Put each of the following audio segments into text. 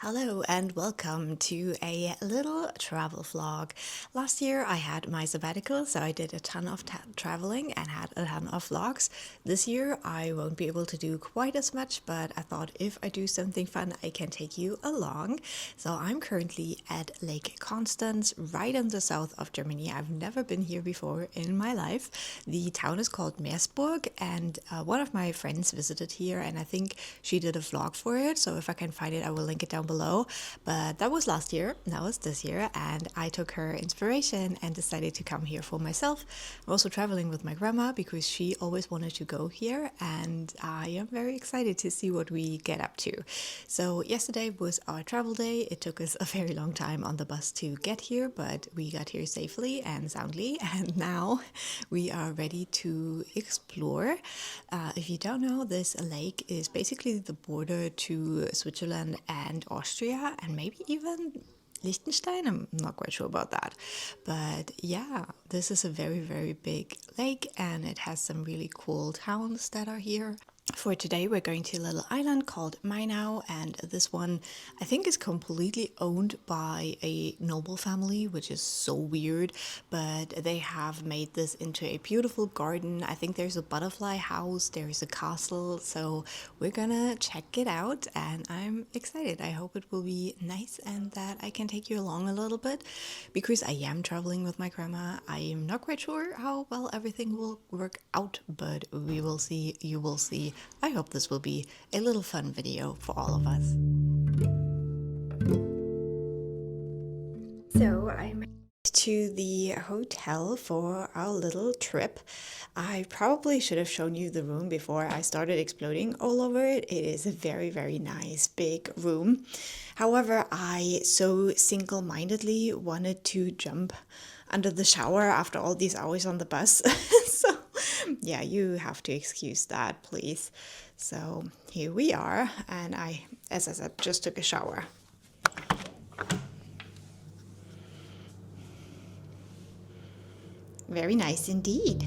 Hello and welcome to a little travel vlog. Last year I had my sabbatical, so I did a ton of traveling and had a ton of vlogs. This year I won't be able to do quite as much, but I thought if I do something fun, I can take you along. So I'm currently at Lake Constance, right in the south of Germany. I've never been here before in my life. The town is called Meersburg, and one of my friends visited here, and I think she did a vlog for it. So if I can find it, I will link it down below. But that was last year, that was this year, and I took her inspiration and decided to come here for myself. I'm also traveling with my grandma because she always wanted to go here, and I am very excited to see what we get up to. So yesterday was our travel day. It took us a very long time on the bus to get here, but we got here safely and soundly, and now we are ready to explore. If you don't know, this lake is basically the border to Switzerland and Austria, and maybe even Liechtenstein. I'm not quite sure about that. But yeah, this is a very, very big lake, and it has some really cool towns that are here. For today, we're going to a little island called Mainau, and this one I think is completely owned by a noble family, which is so weird, but they have made this into a beautiful garden. I think there's a butterfly house, there's a castle, so we're gonna check it out, and I'm excited. I hope it will be nice and that I can take you along a little bit, because I am traveling with my grandma. I am not quite sure how well everything will work out, but we will see, you will see. I hope this will be a little fun video for all of us. So I'm to the hotel for our little trip. I probably should have shown you the room before I started exploding all over it. It is a very, very nice big room. However, I so single-mindedly wanted to jump under the shower after all these hours on the bus. So yeah, you have to excuse that, please. So here we are, and I, as I said, just took a shower. Very nice indeed.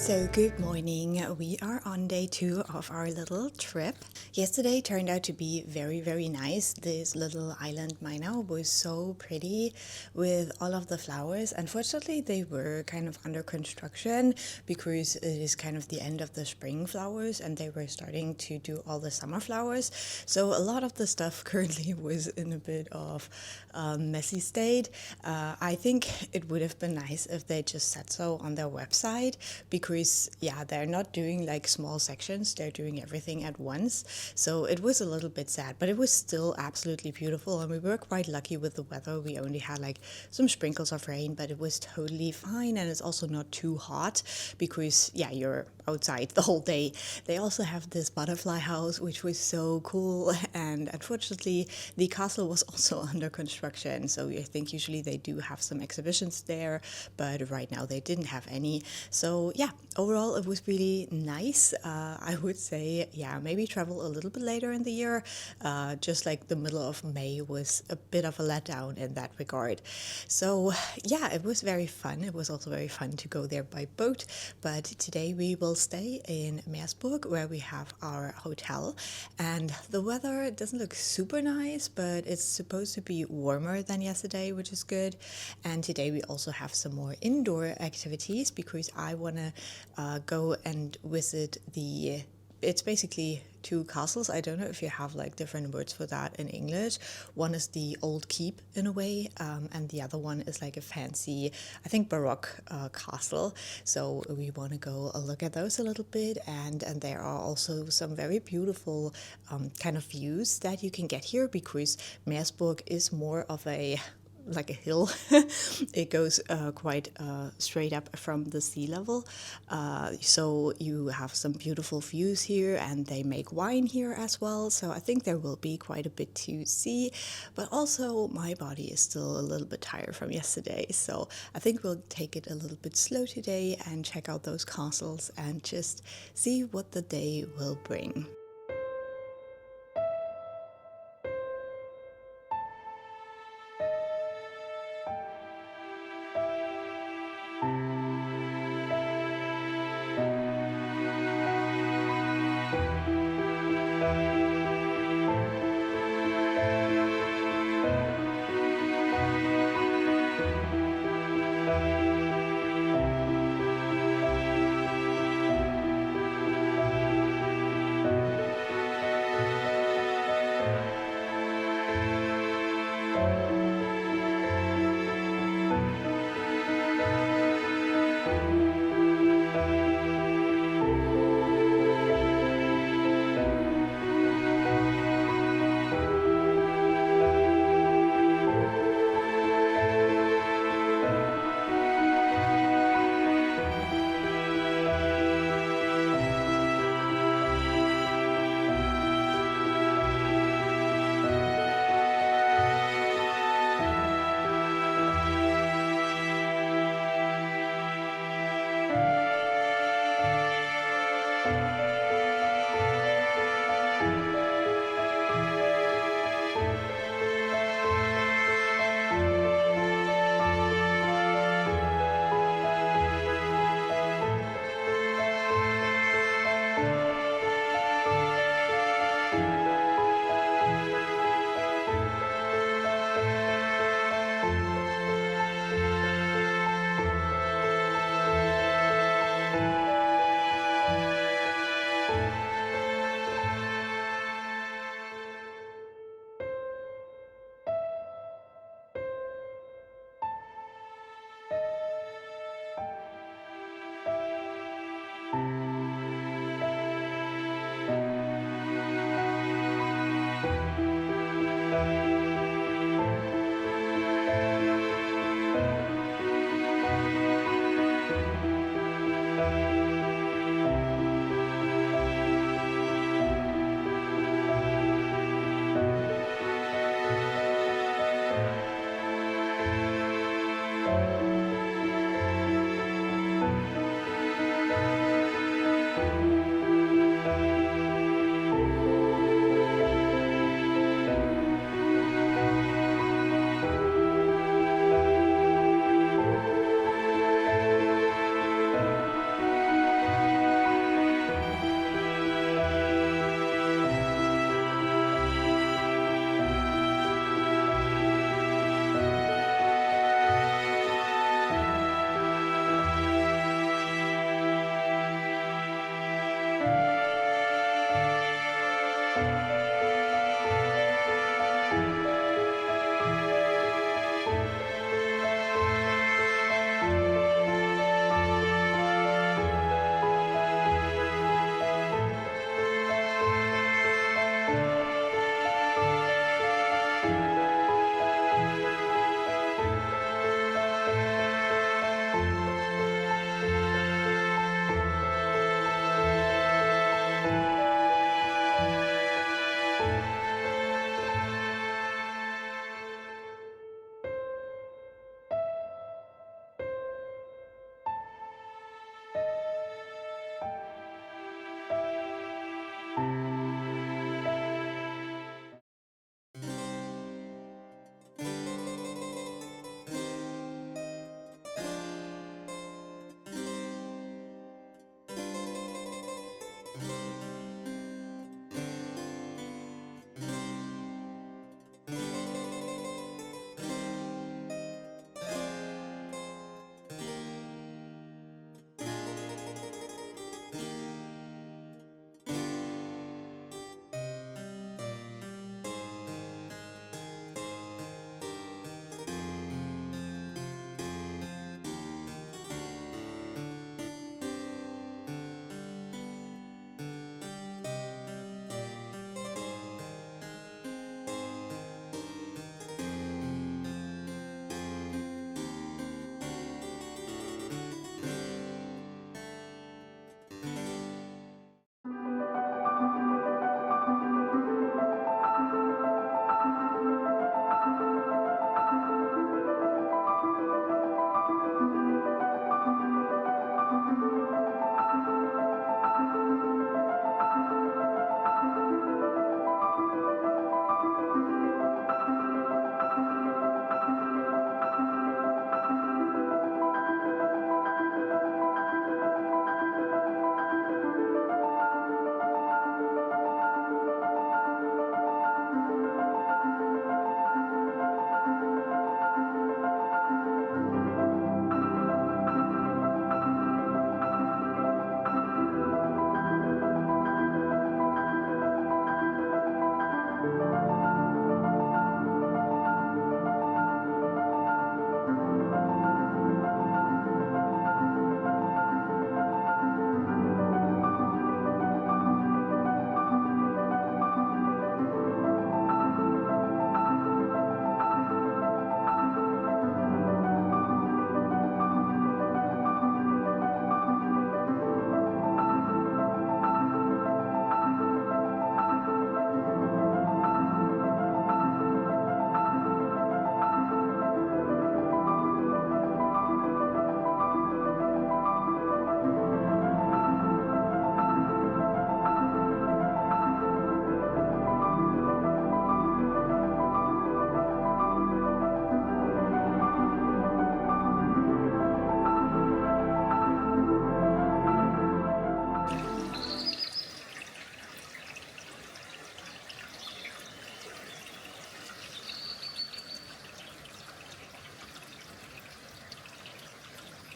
So, good morning. We are on day 2 of our little trip. Yesterday turned out to be very, very nice. This little island, Mainau, was so pretty with all of the flowers. Unfortunately, they were kind of under construction because it is kind of the end of the spring flowers and they were starting to do all the summer flowers. So, a lot of the stuff currently was in a bit of messy state. I think it would have been nice if they just said so on their website because yeah, they're not doing like small sections, they're doing everything at once. So it was a little bit sad, but it was still absolutely beautiful and we were quite lucky with the weather. We only had like some sprinkles of rain, but it was totally fine and it's also not too hot because yeah, you're outside the whole day. They also have this butterfly house which was so cool, and unfortunately the castle was also under construction, so I think usually they do have some exhibitions there, but right now they didn't have any. So yeah, overall it was really nice. I would say yeah, maybe travel a little bit later in the year. Just like the middle of May was a bit of a letdown in that regard. So yeah, it was very fun. It was also very fun to go there by boat, but today we will stay in Meersburg where we have our hotel, and the weather doesn't look super nice, but it's supposed to be warmer than yesterday, which is good. And today we also have some more indoor activities because I want to go and visit the, it's basically two castles. I don't know if you have like different words for that in English. One is the old keep in a way, and the other one is like a fancy, I think, Baroque castle. So we want to go look at those a little bit, and there are also some very beautiful kind of views that you can get here because Meersburg is more of a like a hill. It goes quite straight up from the sea level. So you have some beautiful views here, and they make wine here as well. So I think there will be quite a bit to see. But also, my body is still a little bit tired from yesterday. So I think we'll take it a little bit slow today and check out those castles and just see what the day will bring.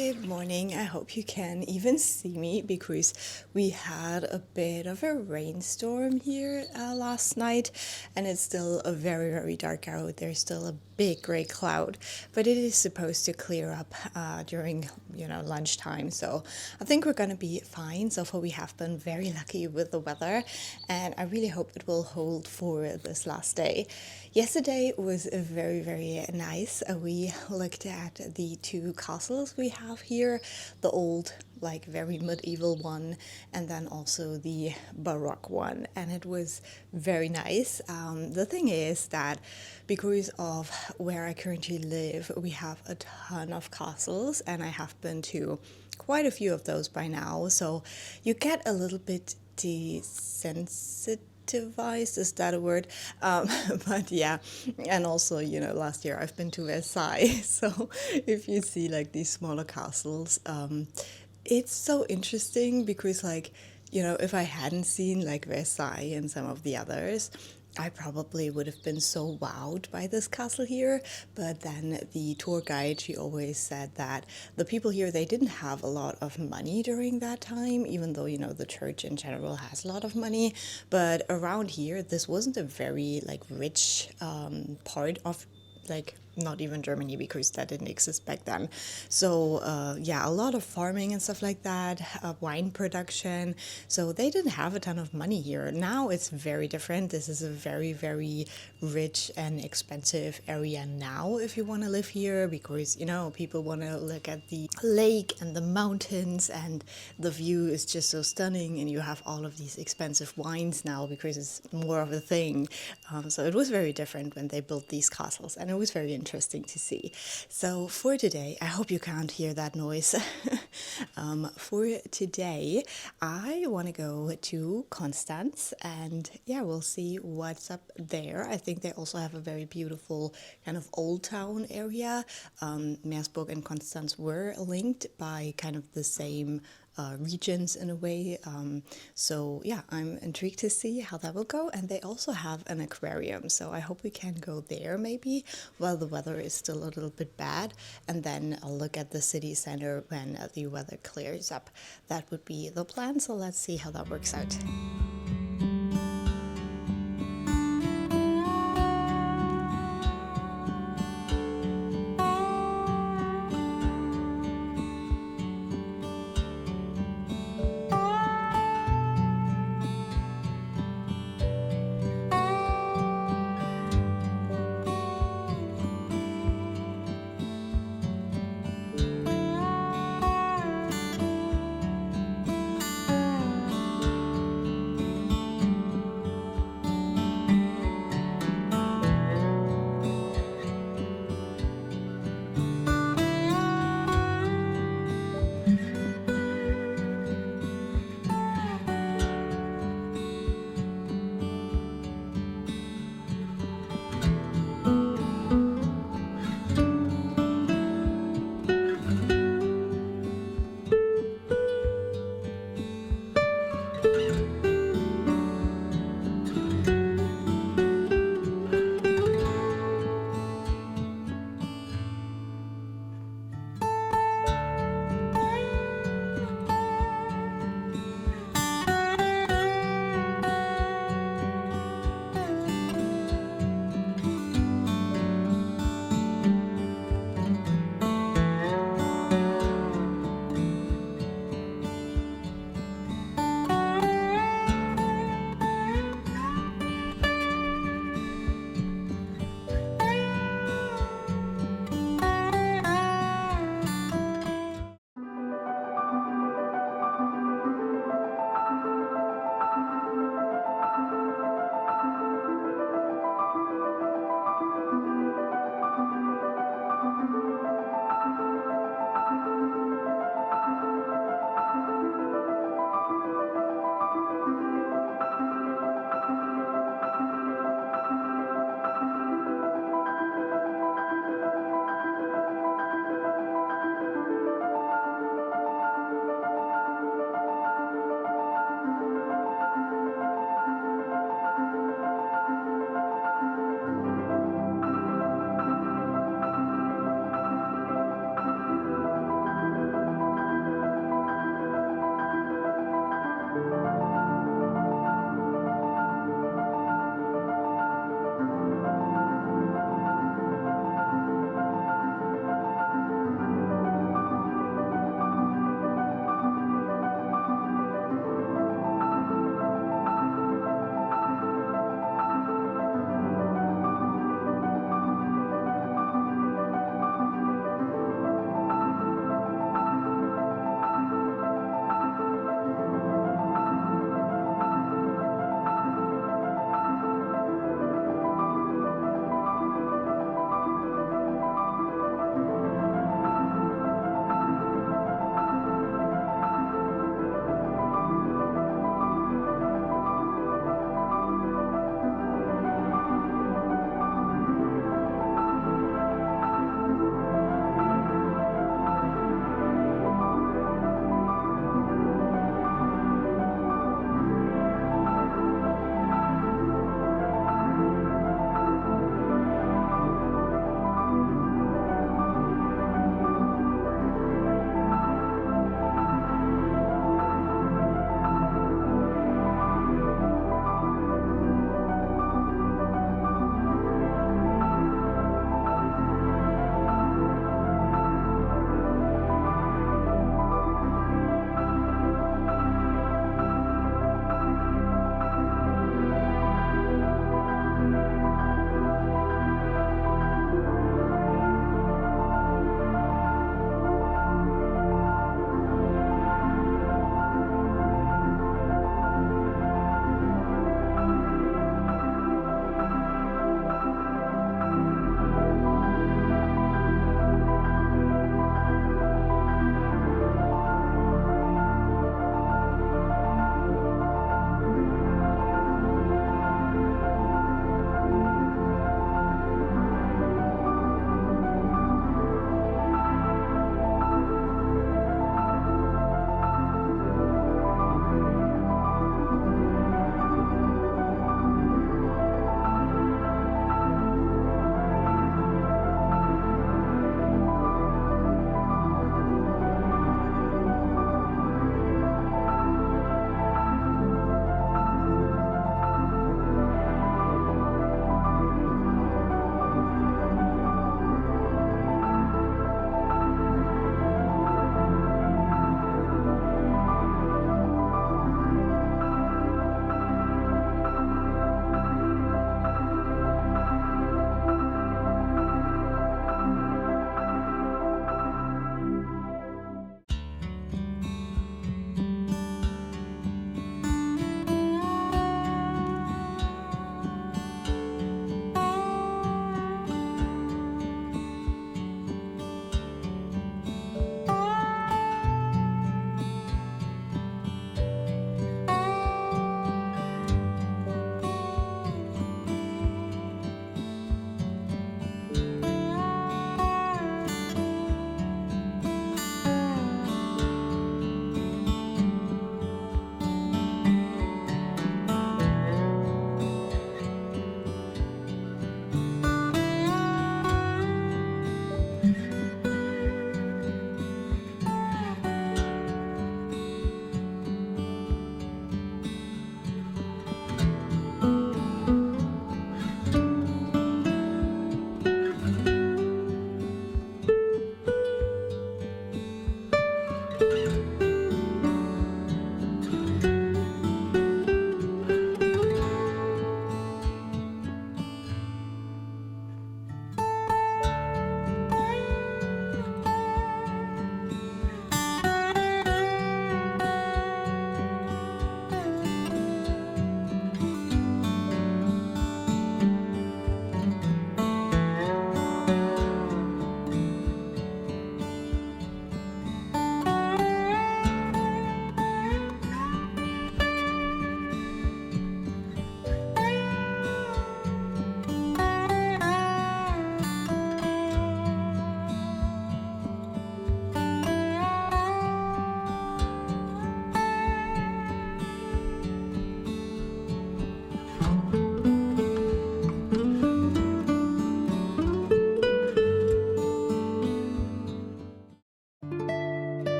Good morning. I hope you can even see me because we had a bit of a rainstorm here last night, and it's still very, very dark out. There's still a big gray cloud, but it is supposed to clear up during lunchtime. So I think we're gonna be fine. So far, we have been very lucky with the weather, and I really hope it will hold for this last day. Yesterday was very, very nice. We looked at the two castles we have here, the old, like very medieval one, and then also the Baroque one, and it was very nice. The thing is that because of where I currently live, we have a ton of castles, and I have been to quite a few of those by now, so you get a little bit desensitized. Is that a word? But yeah, and also, last year I've been to Versailles, so if you see like these smaller castles, it's so interesting because, like, if I hadn't seen like Versailles and some of the others, I probably would have been so wowed by this castle here. But then the tour guide, she always said that the people here, they didn't have a lot of money during that time, even though, the church in general has a lot of money. But around here, this wasn't a very like rich part of, like, not even Germany, because that didn't exist back then. So yeah, a lot of farming and stuff like that, wine production. So they didn't have a ton of money here. Now it's very different. This is a very, very rich and expensive area now if you want to live here, because people want to look at the lake and the mountains, and the view is just so stunning, and you have all of these expensive wines now because it's more of a thing. So it was very different when they built these castles, and it was very interesting to see. So for today, I hope you can't hear that noise. For today, I want to go to Constance, and yeah, we'll see what's up there. I think they also have a very beautiful kind of old town area. Meersburg and Constance were linked by kind of the same regions in a way. So yeah, I'm intrigued to see how that will go. And they also have an aquarium, so I hope we can go there maybe while the weather is still a little bit bad, and then I'll look at the city center when the weather clears up. That would be the plan, so let's see how that works out.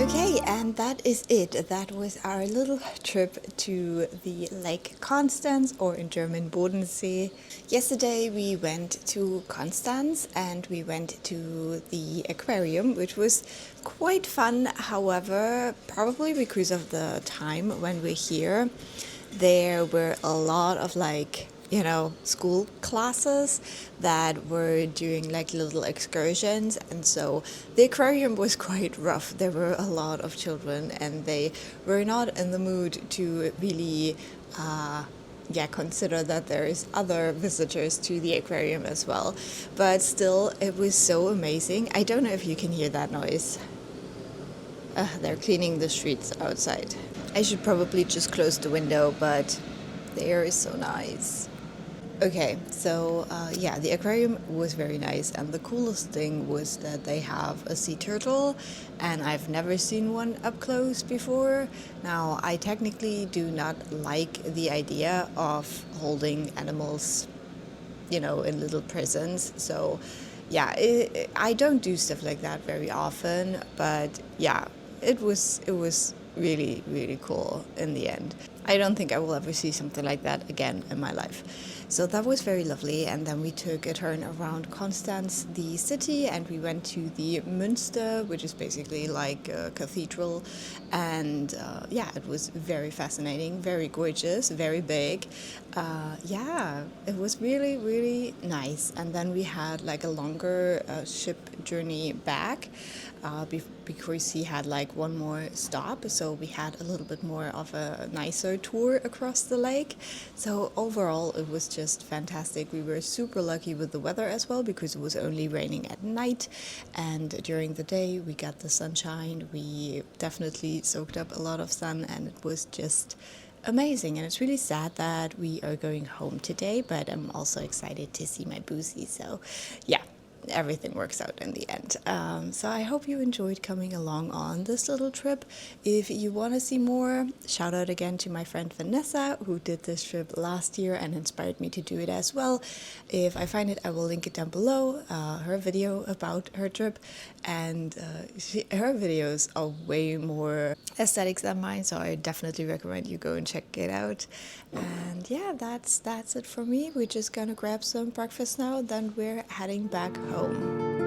Okay, and that is it. That was our little trip to the Lake Constance, or in German Bodensee. Yesterday we went to Constance and we went to the aquarium, which was quite fun. However, probably because of the time when we're here, there were a lot of school classes that were doing like little excursions, and so the aquarium was quite rough. There were a lot of children and they were not in the mood to really consider that there is other visitors to the aquarium as well. But still, it was so amazing. I don't know if you can hear that noise. They're cleaning the streets outside. I should probably just close the window, but the air is so nice. Okay, so the aquarium was very nice, and the coolest thing was that they have a sea turtle, and I've never seen one up close before. Now, I technically do not like the idea of holding animals, in little prisons, so I don't do stuff like that very often, but yeah, it was really, really cool in the end. I don't think I will ever see something like that again in my life. So that was very lovely. And then we took a turn around Constance, the city, and we went to the Münster, which is basically like a cathedral. And it was very fascinating, very gorgeous, very big. It was really, really nice. And then we had like a longer ship journey back. Because he had like one more stop, so we had a little bit more of a nicer tour across the lake. So overall, it was just fantastic. We were super lucky with the weather as well, because it was only raining at night, and during the day we got the sunshine. We definitely soaked up a lot of sun, and it was just amazing. And it's really sad that we are going home today, but I'm also excited to see my Boosie. So yeah, everything works out in the end. So I hope you enjoyed coming along on this little trip. If you want to see more, shout out again to my friend Vanessa, who did this trip last year and inspired me to do it as well. If I find it, I will link it down below, her video about her trip. And her videos are way more aesthetics than mine, so I definitely recommend you go and check it out. And yeah, that's it for me. We're just gonna grab some breakfast now, then we're heading back home.